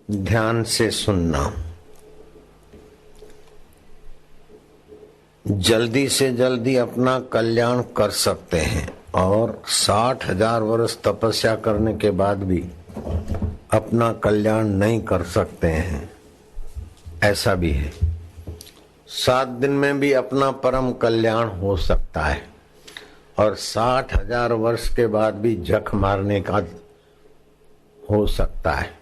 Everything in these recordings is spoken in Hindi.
ध्यान से सुनना। जल्दी से जल्दी अपना कल्याण कर सकते हैं और 60,000 वर्ष तपस्या करने के बाद भी अपना कल्याण नहीं कर सकते हैं, ऐसा भी है। 7 दिन में भी अपना परम कल्याण हो सकता है और 60,000 वर्ष के बाद भी झक मारने का हो सकता है।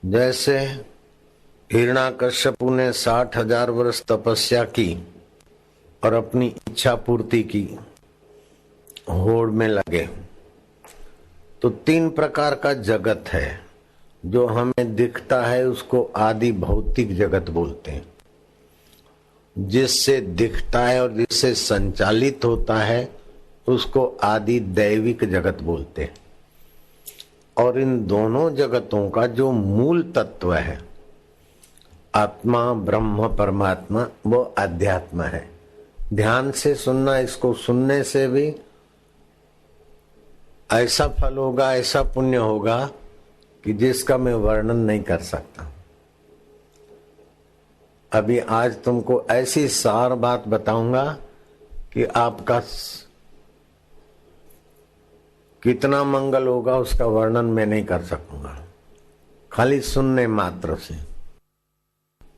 जैसे हिरण्याकश्यपु ने 60,000 वर्ष तपस्या की और अपनी इच्छा पूर्ति की, होड़ में लगे। तो 3 प्रकार का जगत है जो हमें दिखता है, उसको आदि भौतिक जगत बोलते हैं। जिससे दिखता है और जिससे संचालित होता है उसको आदि दैविक जगत बोलते हैं। और इन दोनों जगतों का जो मूल तत्व है, आत्मा ब्रह्म परमात्मा, वो अध्यात्म है। ध्यान से सुनना, इसको सुनने से भी ऐसा फल होगा, ऐसा पुण्य होगा कि जिसका मैं वर्णन नहीं कर सकता। अभी आज तुमको ऐसी सार बात बताऊंगा कि आपका कितना मंगल होगा उसका वर्णन मैं नहीं कर सकूंगा, खाली सुनने मात्र से।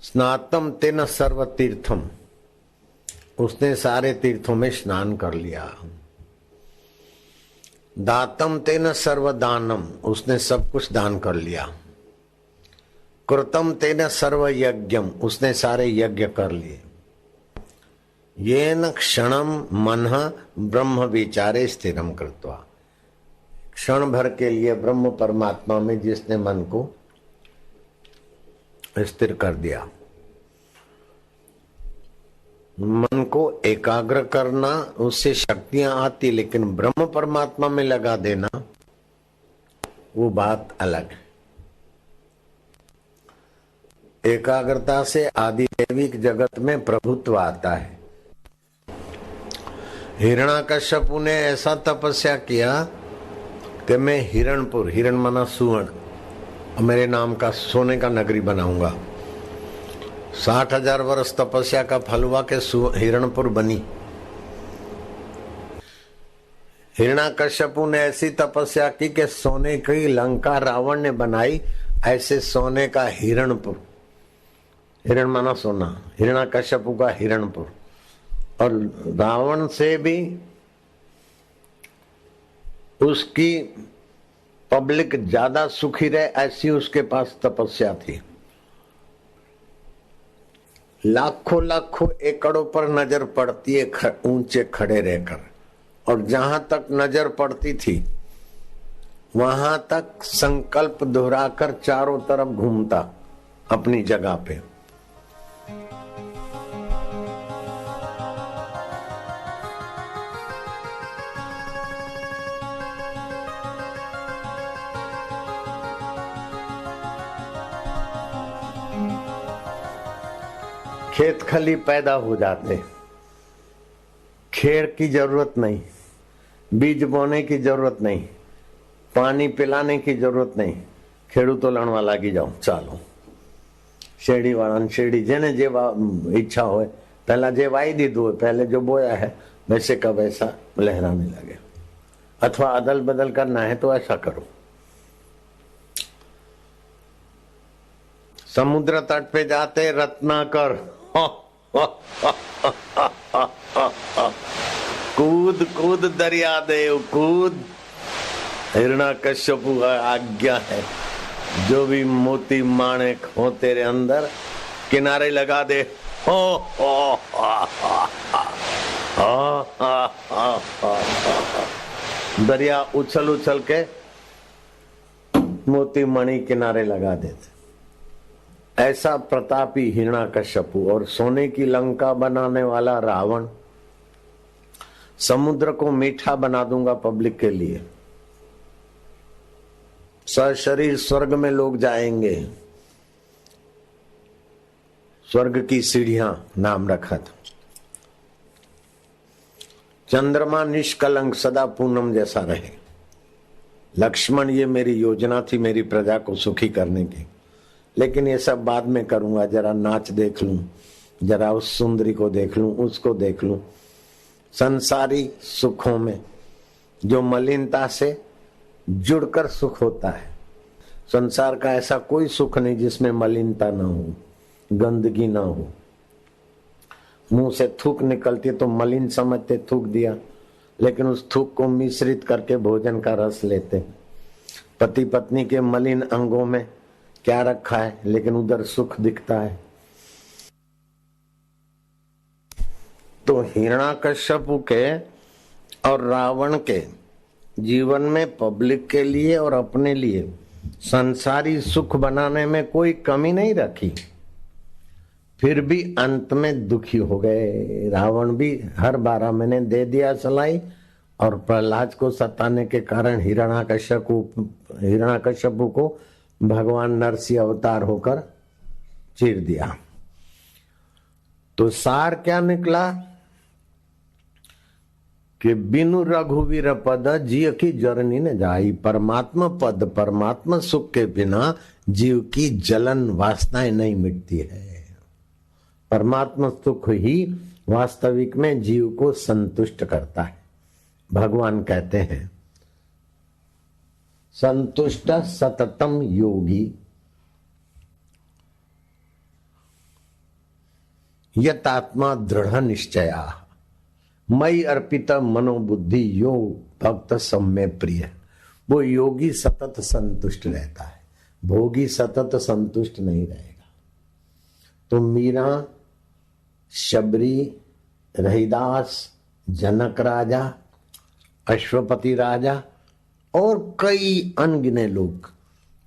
स्नातम तेन सर्व तीर्थम, उसने सारे तीर्थों में स्नान कर लिया। दातम तेन सर्व दानम, उसने सब कुछ दान कर लिया। कृतम तेन सर्व यज्ञम, उसने सारे यज्ञ कर लिए। येन क्षणम मनः ब्रह्म विचारे स्थिरम कृत्वा, क्षण भर के लिए ब्रह्म परमात्मा में जिसने मन को स्थिर कर दिया। मन को एकाग्र करना, उससे शक्तियां आती, लेकिन ब्रह्म परमात्मा में लगा देना वो बात अलग है। एकाग्रता से आदि दैविक जगत में प्रभुत्व आता है। हिरण्याकश्यपु ने ऐसा तपस्या किया कि मैं हिरणपुर, हिरण माना सुवर्ण, मेरे नाम का सोने का नगरी बनाऊंगा। 60,000 वर्ष तपस्या का फल हुआ कि हिरणपुर बनी। हिरण्याकश्यपु ने ऐसी तपस्या की कि सोने की लंका रावण ने बनाई, ऐसे सोने का हिरणपुर, हिरण माना सोना, हिरण्याकश्यपु का हिरणपुर। और रावण से भी उसकी पब्लिक ज्यादा सुखी रहे, ऐसी उसके पास तपस्या थी। लाखों लाखों एकड़ों पर नजर पड़ती है ऊंचे खड़े रहकर, और जहां तक नजर पड़ती थी वहां तक संकल्प दोहराकर चारों तरफ घूमता अपनी जगह पे। खेत खली पैदा हो जाते, खेड़ की जरूरत नहीं, बीज बोने की जरूरत नहीं, पानी पिलाने की जरूरत नहीं। खेडूतो लणवा लागी जाओ, चालो शेडी वाला शेडी जेने जे इच्छा हो, पहला जे वाई दीधु हो, पहले जो बोया है वैसे का वैसा लहराने लगे। अथवा अदल बदल करना है तो ऐसा करो। समुद्र तट पे जाते रत्नाकर कूद कूद दरिया देव कूद। हिरण्याकश्यपु आज्ञा है, जो भी मोती माणिक हो तेरे अंदर किनारे लगा दे। दरिया उछल उछल के मोती मणि किनारे लगा देते। ऐसा प्रतापी हिरण्याकश्यपु और सोने की लंका बनाने वाला रावण। समुद्र को मीठा बना दूंगा पब्लिक के लिए, सशरीर स्वर्ग में लोग जाएंगे। स्वर्ग की सीढ़ियां नाम रखा था। चंद्रमा निष्कलंक सदा पूनम जैसा रहे। लक्ष्मण, ये मेरी योजना थी मेरी प्रजा को सुखी करने की, लेकिन ये सब बाद में करूंगा। जरा नाच देख लूं, जरा उस सुंदरी को देख लूं, उसको देख लूं। संसारी सुखों में जो मलिनता से जुड़कर सुख होता है, संसार का ऐसा कोई सुख नहीं जिसमें मलिनता ना हो, गंदगी ना हो। मुंह से थूक निकलती तो मलिन समझते, थूक दिया, लेकिन उस थूक को मिश्रित करके भोजन का रस लेते। पति पत्नी के मलिन अंगों में क्या रखा है, लेकिन उधर सुख दिखता है। तो हिरण्याकश्यपु के और रावण के जीवन में पब्लिक के लिए और अपने लिए संसारी सुख बनाने में कोई कमी नहीं रखी, फिर भी अंत में दुखी हो गए। रावण भी हर 12 महीने दे दिया सलाई, और प्रहलाद को सताने के कारण हिरण्याकश्यपु को भगवान नरसिंह अवतार होकर चीर दिया। तो सार क्या निकला कि बिनु रघुवीर पद जीव की जरनी न जाई। परमात्मा पद, परमात्मा सुख के बिना जीव की जलन वासनाएं नहीं मिटती है। परमात्मा सुख ही वास्तविक में जीव को संतुष्ट करता है। भगवान कहते हैं, संतुष्ट सततम योगी यतात्मा दृढ़ निश्चया मई अर्पित मनोबुद्धि यो भक्त सम्य प्रिय। वो योगी सतत संतुष्ट रहता है, भोगी सतत संतुष्ट नहीं रहेगा। तो मीरा, शबरी, रहीदास, जनक राजा, अश्वपति राजा और कई अनगिने लोग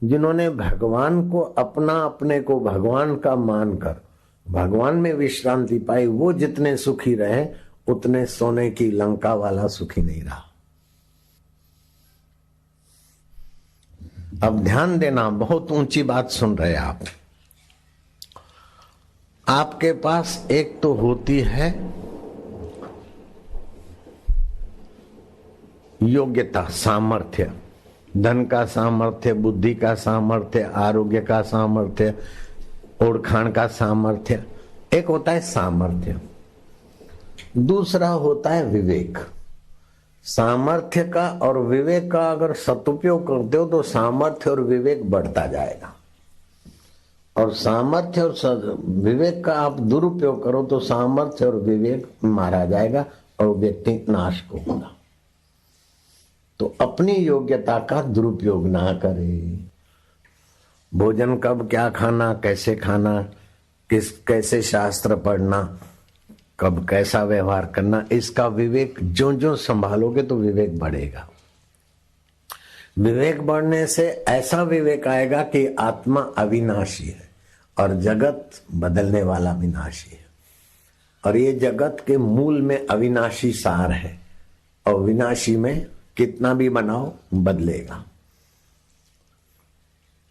जिन्होंने भगवान को अपना, अपने को भगवान का मानकर भगवान में विश्रांति पाई, वो जितने सुखी रहे उतने सोने की लंका वाला सुखी नहीं रहा। अब ध्यान देना, बहुत ऊंची बात सुन रहे आप। आपके पास एक तो होती है योग्यता, सामर्थ्य, धन का सामर्थ्य, बुद्धि का सामर्थ्य, आरोग्य का सामर्थ्य, ओळखाण का सामर्थ्य। एक होता है सामर्थ्य, दूसरा होता है विवेक। सामर्थ्य का और विवेक का अगर सदुपयोग करते हो तो सामर्थ्य और विवेक बढ़ता जाएगा, और सामर्थ्य और विवेक का आप दुरुपयोग करो तो सामर्थ्य और विवेक मारा जाएगा और व्यक्ति नाश को होगा। तो अपनी योग्यता का दुरुपयोग ना करे। भोजन कब क्या खाना, कैसे खाना, कैसे शास्त्र पढ़ना, कब कैसा व्यवहार करना, इसका विवेक जो जो संभालोगे तो विवेक बढ़ेगा। विवेक बढ़ने से ऐसा विवेक आएगा कि आत्मा अविनाशी है और जगत बदलने वाला विनाशी है, और ये जगत के मूल में अविनाशी सार है, और विनाशी में कितना भी बनाओ बदलेगा।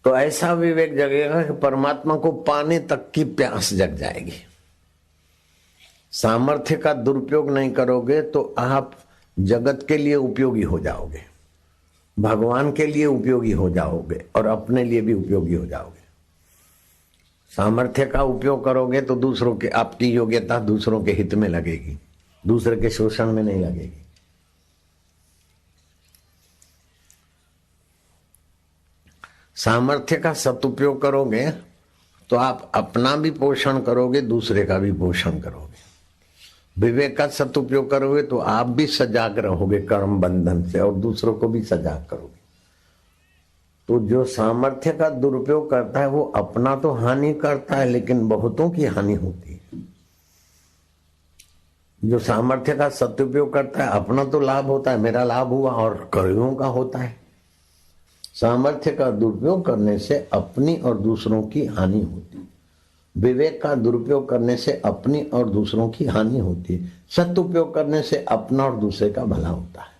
तो ऐसा विवेक जगेगा कि परमात्मा को पाने तक की प्यास जग जाएगी। सामर्थ्य का दुरुपयोग नहीं करोगे तो आप जगत के लिए उपयोगी हो जाओगे, भगवान के लिए उपयोगी हो जाओगे और अपने लिए भी उपयोगी हो जाओगे। सामर्थ्य का उपयोग करोगे तो दूसरों के, आपकी योग्यता दूसरों के हित में लगेगी, दूसरे के शोषण में नहीं लगेगी। सामर्थ्य का सदुपयोग करोगे तो आप अपना भी पोषण करोगे, दूसरे का भी पोषण करोगे। विवेक का सदुपयोग करोगे तो आप भी सजाग रहोगे कर्म बंधन से और दूसरों को भी सजाग करोगे। तो जो सामर्थ्य का दुरुपयोग करता है वो अपना तो हानि करता है, लेकिन बहुतों की हानि होती है। जो सामर्थ्य का सदुपयोग करता है अपना तो लाभ होता है, मेरा लाभ हुआ, और कईयों का होता है। सामर्थ्य का दुरुपयोग करने से अपनी और दूसरों की हानि होती है। विवेक का दुरुपयोग करने से अपनी और दूसरों की हानि होती है। सदुपयोग करने से अपना और दूसरे का भला होता है।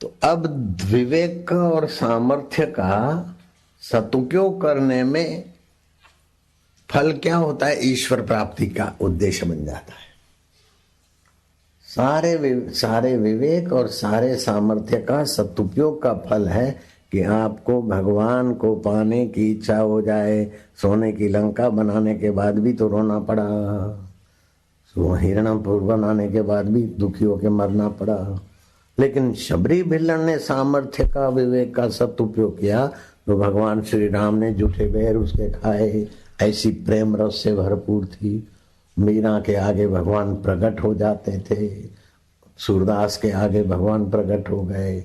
तो अब विवेक और सामर्थ्य का सदुपयोग करने में फल क्या होता है? ईश्वर प्राप्ति का उद्देश्य बन जाता है। सारे विवेक और सारे सामर्थ्य का सदुपयोग का फल है कि आपको भगवान को पाने की इच्छा हो जाए। सोने की लंका बनाने के बाद भी तो रोना पड़ा, हिरणपुर बनाने के बाद भी दुखी होकर मरना पड़ा, लेकिन शबरी भिल्लन ने सामर्थ्य का विवेक का सदुपयोग किया तो भगवान श्री राम ने जूठे बेर उसके खाए। ऐसी प्रेम रस से भरपूर थी। मीरा के आगे भगवान प्रकट हो जाते थे, सूरदास के आगे भगवान प्रकट हो गए,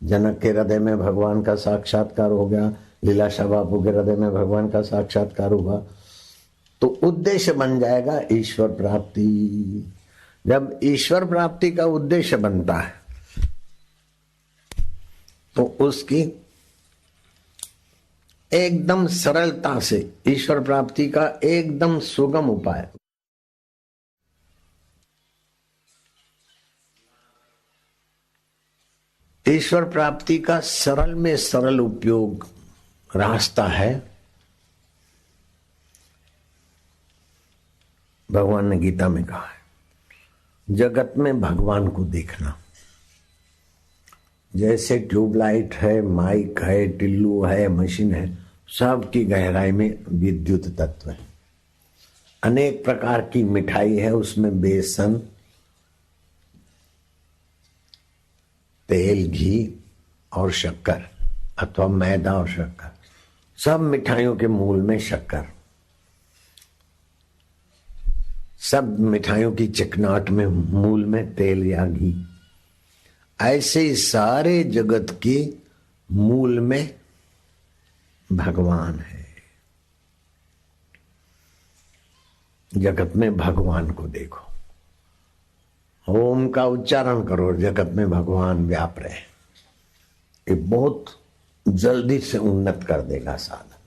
जनक के हृदय में भगवान का साक्षात्कार हो गया, लीलाशाह बापू के हृदय में भगवान का साक्षात्कार हुआ। तो उद्देश्य बन जाएगा ईश्वर प्राप्ति। जब ईश्वर प्राप्ति का उद्देश्य बनता है तो उसकी एकदम सरलता से ईश्वर प्राप्ति का एकदम सुगम उपाय। ईश्वर प्राप्ति का सरल में सरल उपयोग रास्ता है, भगवान ने गीता में कहा है, जगत में भगवान को देखना। जैसे ट्यूबलाइट है, माइक है, टिल्लू है, मशीन है, सब की गहराई में विद्युत तत्व है। अनेक प्रकार की मिठाई है, उसमें बेसन, तेल, घी और शक्कर अथवा मैदा और शक्कर, सब मिठाइयों के मूल में शक्कर, सब मिठाइयों की चिकनाहट में मूल में तेल या घी। ऐसे ही सारे जगत के मूल में भगवान है। जगत में भगवान को देखो, ओम का उच्चारण करो, जगत में भगवान व्याप रहे। ये बहुत जल्दी से उन्नत कर देगा साधन।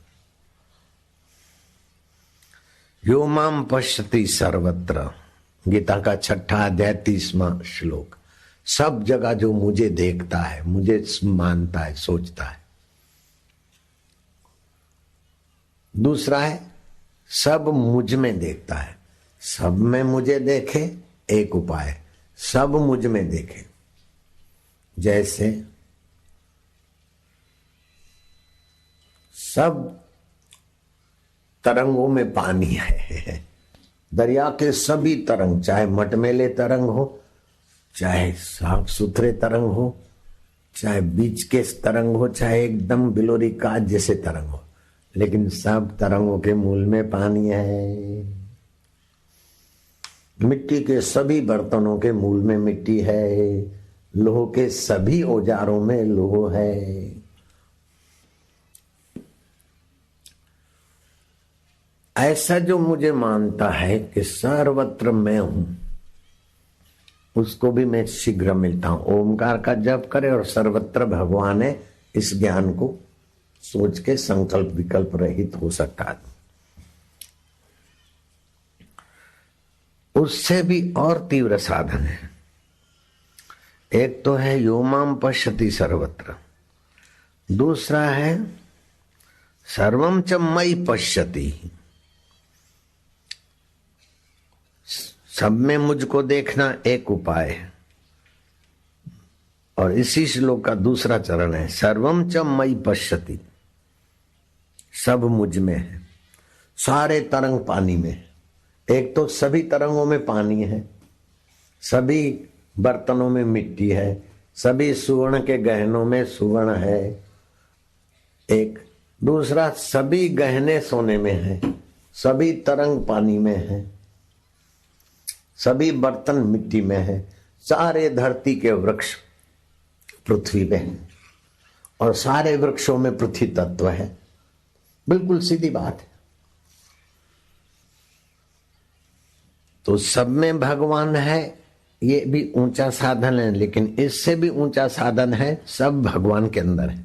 यो माम पश्यति सर्वत्र, गीता का 6वां अध्याय 30वां श्लोक। सब जगह जो मुझे देखता है, मुझे मानता है, सोचता है। दूसरा है सब मुझ में देखता है। सब में मुझे देखे, एक उपाय, सब मुझ में देखे। जैसे सब तरंगों में पानी है, दरिया के सभी तरंग, चाहे मटमेले तरंग हो, चाहे साफ सुथरे तरंग हो, चाहे बीच के तरंग हो, चाहे एकदम बिलोरी काज जैसे तरंग हो, लेकिन सब तरंगों के मूल में पानी है। मिट्टी के सभी बर्तनों के मूल में मिट्टी है, लोह के सभी औजारों में लोह है। ऐसा जो मुझे मानता है कि सर्वत्र मैं हूं, उसको भी मैं शीघ्र मिलता हूं। ओमकार का जप करे और सर्वत्र भगवान है, इस ज्ञान को सोच के संकल्प विकल्प रहित हो सकता है। उससे भी और तीव्र साधन है। एक तो है योमाम पश्यति सर्वत्र, दूसरा है सर्वम च मयि पश्यति, सब में मुझको देखना एक उपाय है। और इसी श्लोक का दूसरा चरण है सर्वम च मयि पश्यति, सब मुझ में है। सारे तरंग पानी में है। एक तो सभी तरंगों में पानी है, सभी बर्तनों में मिट्टी है, सभी सुवर्ण के गहनों में सुवर्ण है। एक दूसरा, सभी गहने सोने में है, सभी तरंग पानी में है, सभी बर्तन मिट्टी में है, सारे धरती के वृक्ष पृथ्वी में है और सारे वृक्षों में पृथ्वी तत्व है। बिल्कुल सीधी बात है। तो सब में भगवान है, ये भी ऊंचा साधन है, लेकिन इससे भी ऊंचा साधन है सब भगवान के अंदर है।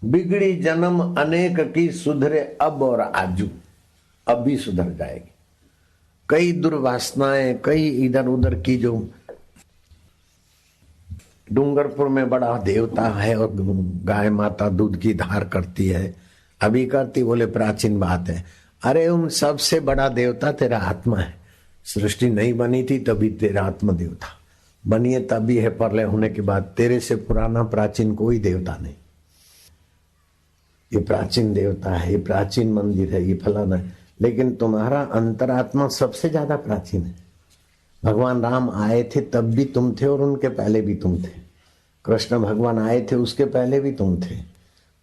बिगड़ी जन्म अनेक की सुधरे अब और आजू, अब भी सुधर जाएगी। कई दुर्वासनाएं, कई इधर उधर की, जो डूंगरपुर में बड़ा देवता है और गाय माता दूध की धार करती है, अभी करती, बोले प्राचीन बात है। अरे उन सबसे बड़ा देवता तेरा आत्मा है। सृष्टि नहीं बनी थी तभी तेरा आत्मदेव था, बनी है तभी है प्रलय होने के बाद। तेरे से पुराना प्राचीन कोई देवता नहीं। ये प्राचीन देवता है, ये प्राचीन मंदिर है, ये फलाना है, लेकिन तुम्हारा अंतरात्मा सबसे ज्यादा प्राचीन है। भगवान राम आए थे तब भी तुम थे और उनके पहले भी तुम थे। कृष्ण भगवान आए थे उसके पहले भी तुम थे।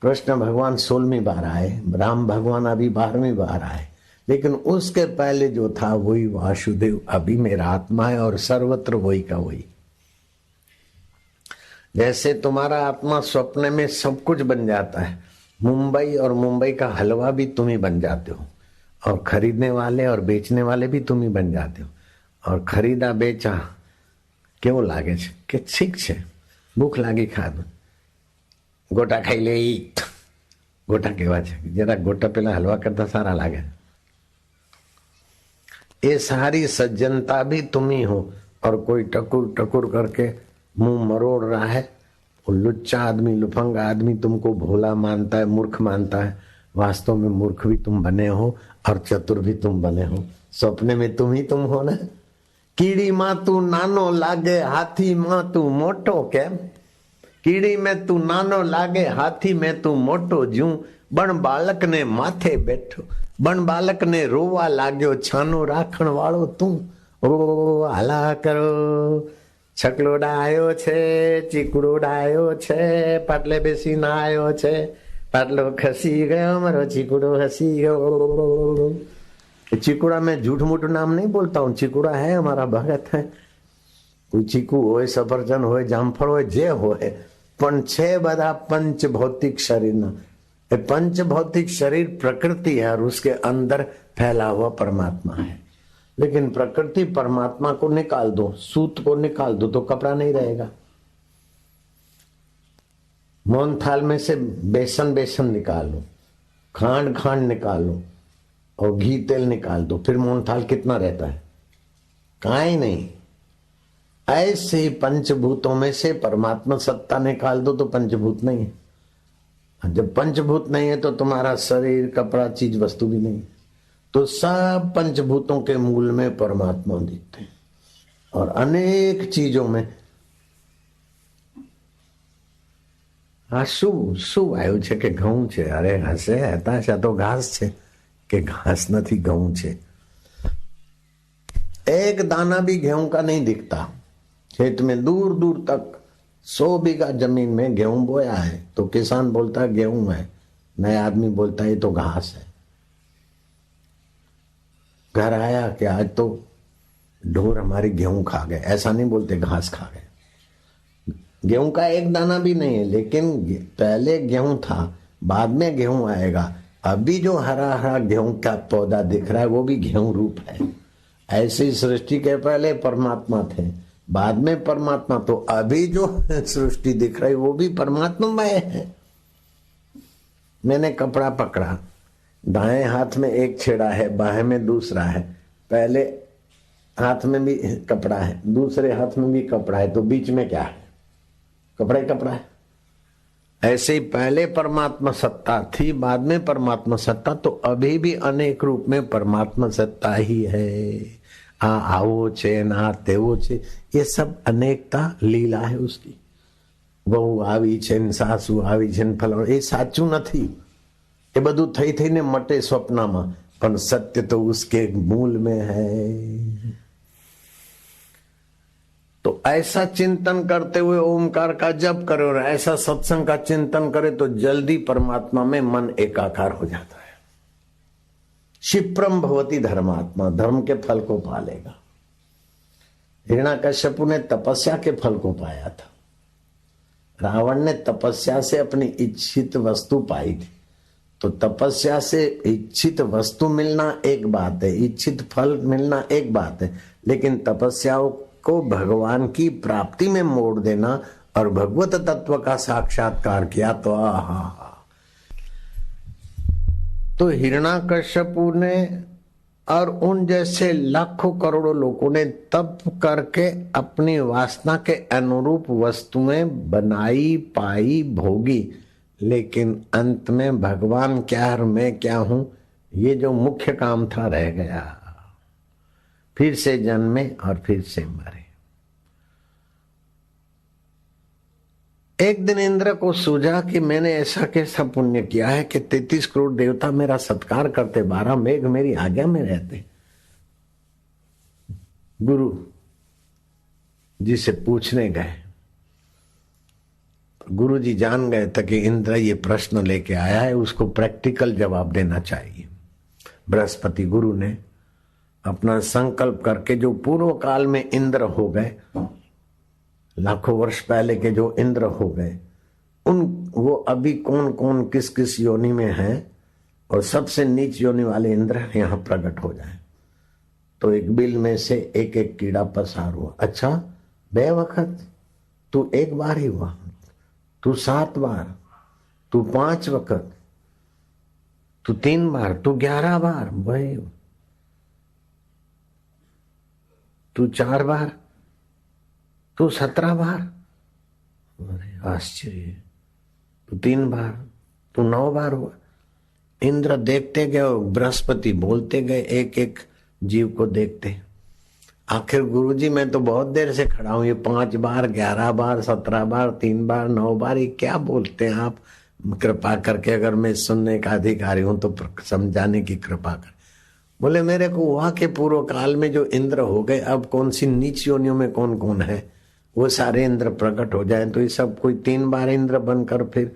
कृष्ण भगवान 16वीं बार आए, राम भगवान अभी 12वीं बार आए, लेकिन उसके पहले जो था वही वासुदेव अभी मेरा आत्मा है और सर्वत्र वही का वही। जैसे तुम्हारा आत्मा स्वप्न में सब कुछ बन जाता है, मुंबई और मुंबई का हलवा भी तुम ही बन जाते हो, और खरीदने वाले और बेचने वाले भी तुम ही बन जाते हो। और खरीदा बेचा केवो लागे छे के ठीक छे, भूख लागी खाधું, गोटा खाई ले। गोटा केवा छे, जरा गोटा पेला हलवा करता सारा लागे। ये सारी सज्जनता भी तुम ही हो, और कोई टकुर टकुर करके मुंह मरोड़ रहा है, वो लुच्चा आदमी लुफंगा आदमी तुमको भोला मानता है, मूर्ख मानता है। वास्तव में मूर्ख भी तुम बने हो और चतुर भी तुम बने हो। सपने में तुम ही तुम हो ना। कीड़ी मां तू नानो लागे, हाथी मां तू मोटो केम। कीड़ी में तू नानो लागे, हाथी में तू मोटो जू। बण बालक ने माथे बैठो, बण बालक ने रोवा लाग्यो, छानो राखण वाळो तू। ओ हला करो, छकलो डायो छे, चीकड़ो डायो छे, पाटले बेसीने आयो छे, पाटलो खसी गयो, मारो चीकड़ो हसी गयो। चीकुड़ा में झूठ मूठ नाम नहीं बोलता हूँ, चीकुड़ा है हमारा भगत है। कोई चीकू होए, सफरजन होए, जामफળ होए, जे होए, पण छे बधा पंच भौतिक शरीर ना। पंच भौतिक शरीर प्रकृति है और उसके अंदर फैला हुआ परमात्मा है। लेकिन प्रकृति परमात्मा को निकाल दो, सूत को निकाल दो तो कपड़ा नहीं रहेगा। मोहन थाल में से बेसन बेसन निकालो, खांड खांड निकालो और घी तेल निकाल दो, फिर मोहन थाल कितना रहता है? काई नहीं। ऐसे ही पंचभूतों में से परमात्मा सत्ता निकाल दो तो पंचभूत नहीं है। जब पंचभूत नहीं है तो तुम्हारा शरीर, कपड़ा, चीज वस्तु भी नहीं है। तो सब पंचभूतों के मूल में परमात्मा दिखते हैं और अनेक चीजों में। हाँ, શું આવ્યું છે કે ઘઉં છે? અરે હશે, હતાશા તો ઘાસ છે કે घास नहीं गेहूं छे। एक दाना भी गेहूं का नहीं दिखता। खेत में दूर दूर तक 100 बीघा जमीन में गेहूं बोया है तो किसान बोलता है गेहूं है, नया आदमी बोलता है ये तो घास है। घर आया कि आज तो ढोर हमारी गेहूं खा गए, ऐसा नहीं बोलते, घास खा गए। गेहूं का एक दाना भी नहीं है, लेकिन पहले गेहूं था, बाद में गेहूं आएगा। अभी जो हरा हरा गेहूं का पौधा दिख रहा है वो भी गेहूं रूप है। ऐसी सृष्टि के पहले परमात्मा थे, बाद में परमात्मा, तो अभी जो सृष्टि दिख रही वो भी परमात्मा है। मैंने कपड़ा पकड़ा, दाएं हाथ में एक छेड़ा है, बाएं में दूसरा है, पहले हाथ में भी कपड़ा है, दूसरे हाथ में भी कपड़ा है, तो बीच में क्या है? कपड़ा ही कपड़ा है। ऐसे ही पहले परमात्मा सत्ता थी, बाद में परमात्मा सत्ता, तो अभी भी अनेक रूप में परमात्मा सत्ता ही है। आवो छे ना तेवो छे, ये सब अनेकता लीला है उसकी। वहू आवी छे, सासू आवी छे, फलाणो, ये साचू नहीं। ये बधु थई थईने मटे स्वप्नमा, पण सत्य तो उसके मूल में है। तो ऐसा चिंतन करते हुए ओमकार का जप करे और ऐसा सत्संग का चिंतन करे तो जल्दी परमात्मा में मन एकाकार हो जाता है। क्षिप्रम भवति धर्मात्मा, धर्म के फल को पालेगा। हिरण्याकश्यपु ने तपस्या के फल को पाया था, रावण ने तपस्या से अपनी इच्छित वस्तु पाई थी। तो तपस्या से इच्छित वस्तु मिलना एक बात है, इच्छित फल मिलना एक बात है, लेकिन तपस्याओं को भगवान की प्राप्ति में मोड़ देना और भगवत तत्व का साक्षात्कार किया तो आहा। तो हिरण्याकश्यपु ने और उन जैसे लाखों करोड़ों लोगों ने तप करके अपनी वासना के अनुरूप वस्तुएं बनाई, पाई, भोगी, लेकिन अंत में भगवान क्या और मैं क्या हूं, ये जो मुख्य काम था रह गया। फिर से जन्मे और फिर से मरे। एक दिन इंद्र को सूझा कि मैंने ऐसा कैसा पुण्य किया है कि 33 करोड़ देवता मेरा सत्कार करते, 12 मेघ मेरी आज्ञा में रहते। गुरु जी से पूछने गए, गुरु जी जान गए थे कि इंद्र ये प्रश्न लेके आया है, उसको प्रैक्टिकल जवाब देना चाहिए। बृहस्पति गुरु ने अपना संकल्प करके, जो पूर्व काल में इंद्र हो गए, लाखों वर्ष पहले के जो इंद्र हो गए, वो अभी कौन कौन किस किस योनि में है, और सबसे नीच योनि वाले इंद्र यहाँ प्रकट हो जाए। तो एक बिल में से एक एक कीड़ा पसार हुआ। अच्छा, बे वक्त तू एक बार ही हुआ, तू 7 बार, तू 5 वक्त, तू 3 बार, तू 11 बार, भाई तू 4 बार, तू 17 बार, अरे आश्चर्य, तू 3 बार, तू 9 बार हुआ। इंद्र देखते गए और बृहस्पति बोलते गए, एक एक जीव को देखते। आखिर गुरुजी मैं तो बहुत देर से खड़ा हूं, ये 5 बार, 11 बार, 17 बार, 3 बार, 9 बार, ये क्या बोलते हैं आप? कृपा करके अगर मैं सुनने का अधिकारी हूं तो समझाने की कृपा कर। बोले मेरे को हुआ कि पूर्व काल में जो इंद्र हो गए, अब कौन सी नीच योनियों में कौन कौन है, वो सारे इंद्र प्रकट हो जाएं, तो ये सब कोई 3 बार इंद्र बनकर फिर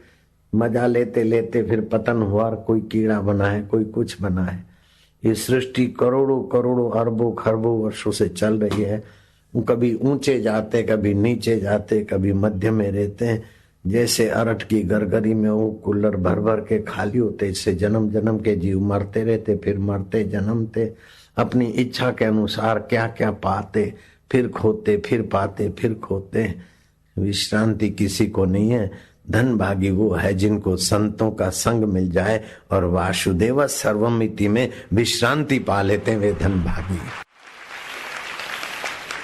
मजा लेते लेते फिर पतन हुआ, और कोई कीड़ा बना है, कोई कुछ बना है। ये सृष्टि करोड़ों करोड़ों अरबों खरबों वर्षों से चल रही है। कभी ऊंचे जाते, कभी नीचे जाते, कभी मध्य में रहते हैं। जैसे अरठ की गरगरी में वो कुल्लर भर भर के खाली होते, इससे जन्म जन्म के जीव मरते रहते, फिर मरते जन्मते, अपनी इच्छा के अनुसार क्या क्या पाते, फिर खोते, फिर पाते, फिर खोते। विश्रांति किसी को नहीं है। धन भागी वो है जिनको संतों का संग मिल जाए और वासुदेव सर्वमिति में विश्रांति पा लेते हैं, वे धन भागी।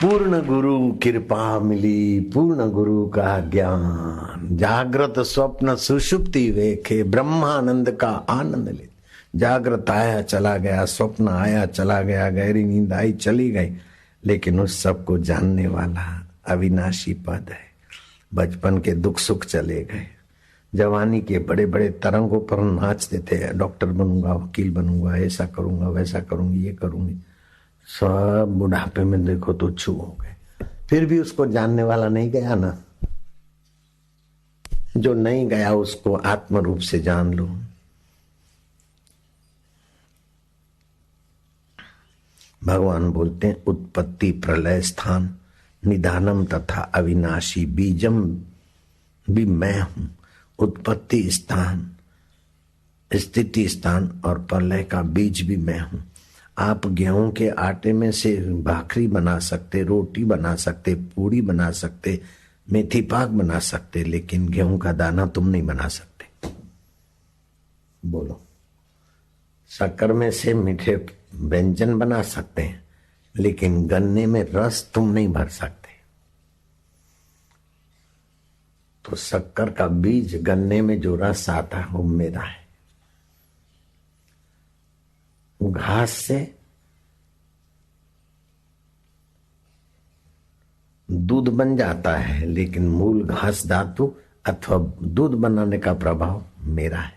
पूर्ण गुरु कृपा मिली, पूर्ण गुरु का ज्ञान, जागृत स्वप्न सुषुप्ति वेखे, ब्रह्मानंद का आनंद ले। जागृत आया चला गया, स्वप्न आया चला गया, गहरी नींद आई चली गई, लेकिन उस सब को जानने वाला अविनाशी पद है। बचपन के दुख सुख चले गए, जवानी के बड़े बड़े तरंगों पर नाचते थे, डॉक्टर बनूंगा, वकील बनूंगा, ऐसा करूंगा, वैसा करूंगी, ये करूंगी, सब बुढ़ापे में देखो तो छू हो गए। फिर भी उसको जानने वाला नहीं गया ना। जो नहीं गया उसको आत्म रूप से जान लो। भगवान बोलते हैं उत्पत्ति प्रलय स्थान निधानम तथा अविनाशी बीजम भी मैं हूं। उत्पत्ति स्थान, स्थिति स्थान और प्रलय का बीज भी मैं हूं। आप गेहूं के आटे में से भाखरी बना सकते, रोटी बना सकते, पूड़ी बना सकते, मेथी पाक बना सकते, लेकिन गेहूं का दाना तुम नहीं बना सकते। बोलो, शक्कर में से मीठे व्यंजन बना सकते हैं, लेकिन गन्ने में रस तुम नहीं भर सकते। तो शक्कर का बीज, गन्ने में जो रस आता है वो मेरा है। घास से दूध बन जाता है, लेकिन मूल घास धातु अथवा दूध बनाने का प्रभाव मेरा है।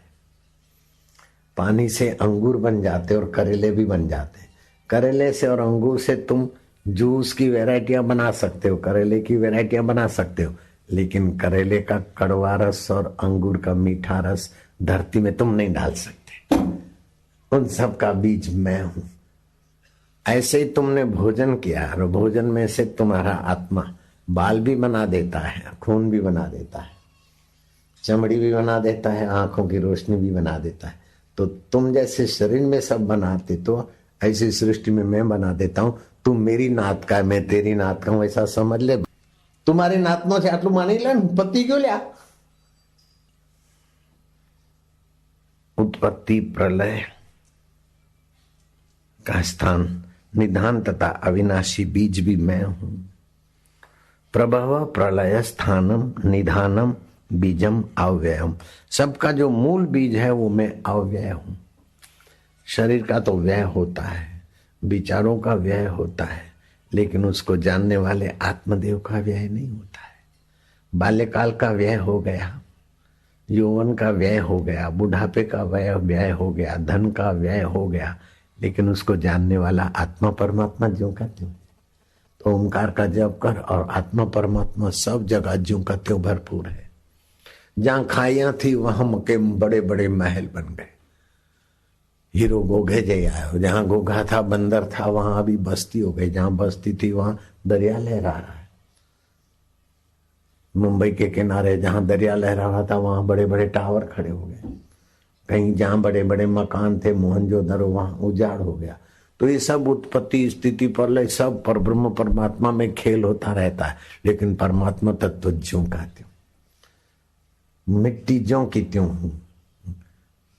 पानी से अंगूर बन जाते और करेले भी बन जाते। करेले से और अंगूर से तुम जूस की वैरायटियां बना सकते हो, करेले की वैरायटियां बना सकते हो, लेकिन करेले का कड़वा रस और अंगूर का मीठा रस धरती में तुम नहीं डाल सकते। उन सब का बीज मैं हूं। ऐसे ही तुमने भोजन किया और भोजन में से तुम्हारा आत्मा बाल भी बना देता है, खून भी बना देता है, चमड़ी भी बना देता है, आंखों की रोशनी भी बना देता है। तो तुम जैसे शरीर में सब बनाते, तो ऐसी सृष्टि में मैं बना देता हूं। तू मेरी नात का है, मैं तेरी नात का हूं, ऐसा समझ ले। तुम्हारी नातनो से आटलू मानी ले, पति क्यों लिया? उत्पत्ति प्रलय का स्थान निधान तथा अविनाशी बीज भी मैं हूं। प्रभव प्रलय स्थानम निधानम बीजम अव्ययम। सबका जो मूल बीज है वो मैं अव्यय हूं। शरीर का तो व्यय होता है, विचारों का व्यय होता है, लेकिन उसको जानने वाले आत्मदेव का व्यय नहीं होता है। बाल्यकाल का व्यय हो गया, यौवन का व्यय हो गया, बुढ़ापे का व्यय हो गया, धन का व्यय हो गया, लेकिन उसको जानने वाला आत्मा परमात्मा ज्यों का त्यों। तो ओंकार का जप कर और आत्मा परमात्मा सब जगह ज्यों का त्यों भरपूर है। जहां खाइयां थी वहां के बड़े बड़े महल बन गए, हीरो गोघे जय आयो। जहां गोघा था, बंदर था, वहां अभी बस्ती हो गई। जहां बस्ती थी वहां दरिया लहरा रहा है। मुंबई के किनारे जहां दरिया लहरा रहा था वहां बड़े बड़े टावर खड़े हो गए। कहीं जहां बड़े बड़े मकान थे मोहनजोदड़ो वहां उजाड़ हो गया। तो ये सब उत्पत्ति स्थिति प्रलय सब पर ब्रह्म परमात्मा में खेल होता रहता है, लेकिन परमात्मा तत्व ज्यों का त्यों। मिट्टी ज्यों की त्यों हूं।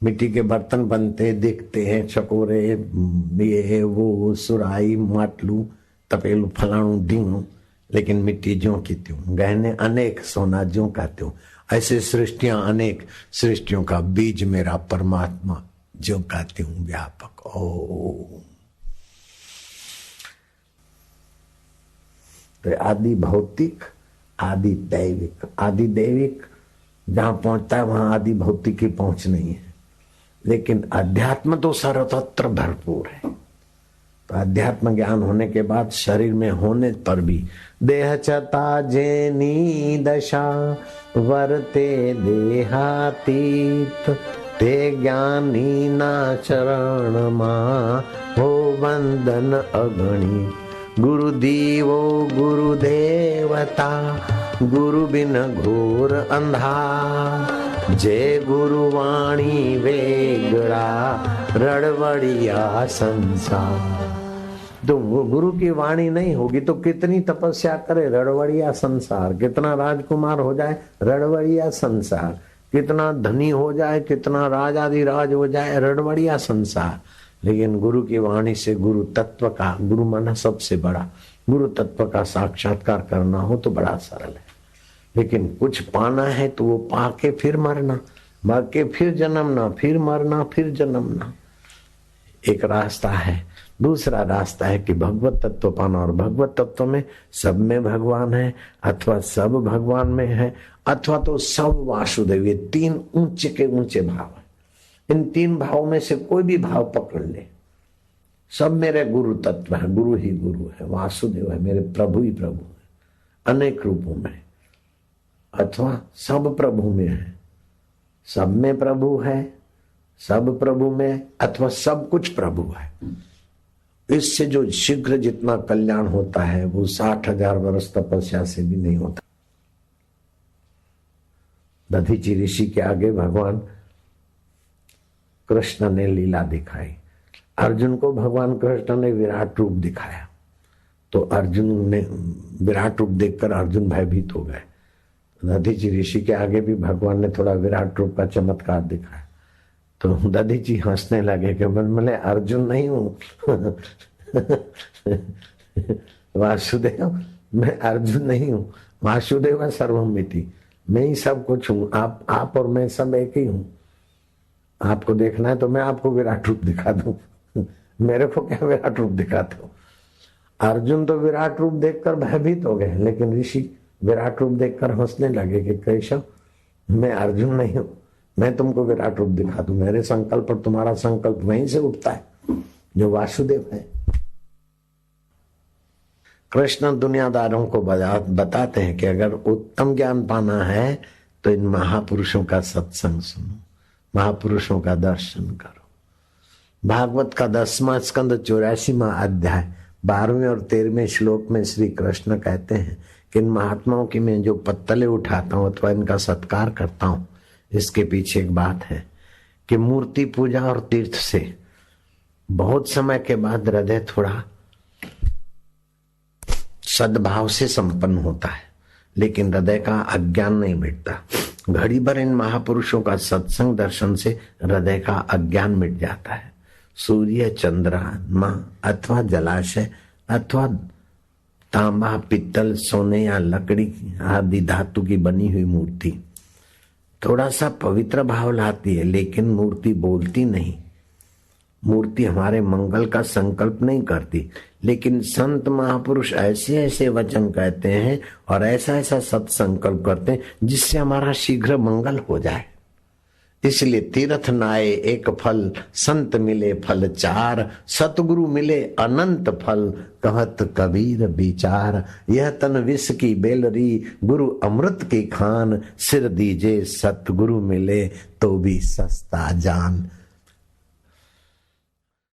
मिट्टी के बर्तन बनते दिखते हैं, चकोरे, ये वो, सुराई, माटलू, तपेलू, फलाणु ढींगू, लेकिन मिट्टी ज्यों की त्यों। गहने अनेक, सोना ज्यों का त्यों। ऐसे सृष्टियां अनेक, सृष्टियों का बीज मेरा परमात्मा ज्यों का त्यों व्यापक। ओम। तो आदि भौतिक, आदि दैविक। आदि दैविक जहां पहुंचता है वहां आदि भौतिक की पहुंच नहीं है, लेकिन अध्यात्म तो सर्वत्र भरपूर है। तो अध्यात्म ज्ञान होने के बाद शरीर में होने पर भी देह चता जेनी दशा वर्ते देहातीत ते ज्ञानी ना चरण मां हो वंदन अगणी। गुरु दीवो गुरु देवता गुरु बिन घोर अंधा। जय गुरु वाणी वेगड़ा रड़वड़िया संसार। तो वो गुरु की वाणी नहीं होगी तो कितनी तपस्या करे, रड़वड़िया संसार। कितना राजकुमार हो जाए, रड़वड़िया संसार। कितना धनी हो जाए, कितना राजाधिराज हो जाए, रड़वड़िया संसार। लेकिन गुरु की वाणी से गुरु तत्व का, गुरु माना सबसे बड़ा, गुरु तत्व का साक्षात्कार करना हो तो बड़ा सरल है। लेकिन कुछ पाना है तो वो पाके फिर मरना, बाकी फिर जन्मना, फिर मरना, फिर जन्मना। एक रास्ता है। दूसरा रास्ता है कि भगवत तत्व पाना, और भगवत तत्व में सब में भगवान है, अथवा सब भगवान में है, अथवा तो सब वासुदेव। ये तीन ऊंचे के ऊंचे भाव है। इन तीन भावों में से कोई भी भाव पकड़ ले, सब मेरे गुरु तत्व है। गुरु ही गुरु है, वासुदेव है, मेरे प्रभु ही प्रभु है अनेक रूपों में, अथवा सब प्रभु में है। सब में प्रभु है, सब प्रभु में, अथवा सब कुछ प्रभु है। इससे जो शीघ्र जितना कल्याण होता है वो 60,000 वर्ष तपस्या से भी नहीं होता। दधीचि ऋषि के आगे भगवान कृष्ण ने लीला दिखाई। अर्जुन को भगवान कृष्ण ने विराट रूप दिखाया, तो अर्जुन ने विराट रूप देखकर अर्जुन भयभीत हो गए। दधीचि ऋषि के आगे भी भगवान ने थोड़ा विराट रूप का चमत्कार दिखाया, तो दधीचि हंसने लगे कि मैं अर्जुन नहीं हूं वासुदेव, मैं अर्जुन नहीं हूं। वासुदेव सर्वमिति, मैं ही सब कुछ हूं। आप और मैं सब एक ही हूं। आपको देखना है तो मैं आपको विराट रूप दिखा दूं मेरे को क्या विराट रूप दिखाते हो। अर्जुन तो विराट रूप देखकर भयभीत हो गए, लेकिन ऋषि विराट रूप देखकर हंसने लगे कि केशव मैं अर्जुन नहीं हूं, मैं तुमको विराट रूप दिखा दूं। मेरे संकल्प और तुम्हारा संकल्प वहीं से उठता है जो वासुदेव है। कृष्ण दुनियादारों को बताते हैं कि अगर उत्तम ज्ञान पाना है तो इन महापुरुषों का सत्संग सुनो, महापुरुषों का दर्शन करो। भागवत का 10वां स्कंद 84वां अध्याय 12वें और 13वें श्लोक में श्री कृष्ण कहते हैं कि इन महात्माओं की मैं जो पत्तले उठाता हूं अथवा इनका सत्कार करता हूं, इसके पीछे एक बात है कि मूर्ति पूजा और तीर्थ से बहुत समय के बाद हृदय थोड़ा सद्भाव से संपन्न होता है, लेकिन हृदय का अज्ञान नहीं मिटता। घड़ी भर इन महापुरुषों का सत्संग दर्शन से हृदय का अज्ञान मिट जाता है। सूर्य, चंद्रमा अथवा जलाशय अथवा तांबा, पित्तल, सोने या लकड़ी आदि धातु की बनी हुई मूर्ति थोड़ा सा पवित्र भाव लाती है, लेकिन मूर्ति बोलती नहीं। मूर्ति हमारे मंगल का संकल्प नहीं करती, लेकिन संत महापुरुष ऐसे ऐसे वचन कहते हैं और ऐसा ऐसा सत्संकल्प करते हैं जिससे हमारा शीघ्र मंगल हो जाए। इसलिए तीर्थ नाए एक फल, संत मिले फल चार, सतगुरु मिले अनंत फल, कहत कबीर विचार। यह तन विष की बेलरी, गुरु अमृत की खान, सिर दीजे सतगुरु मिले तो भी सस्ता जान।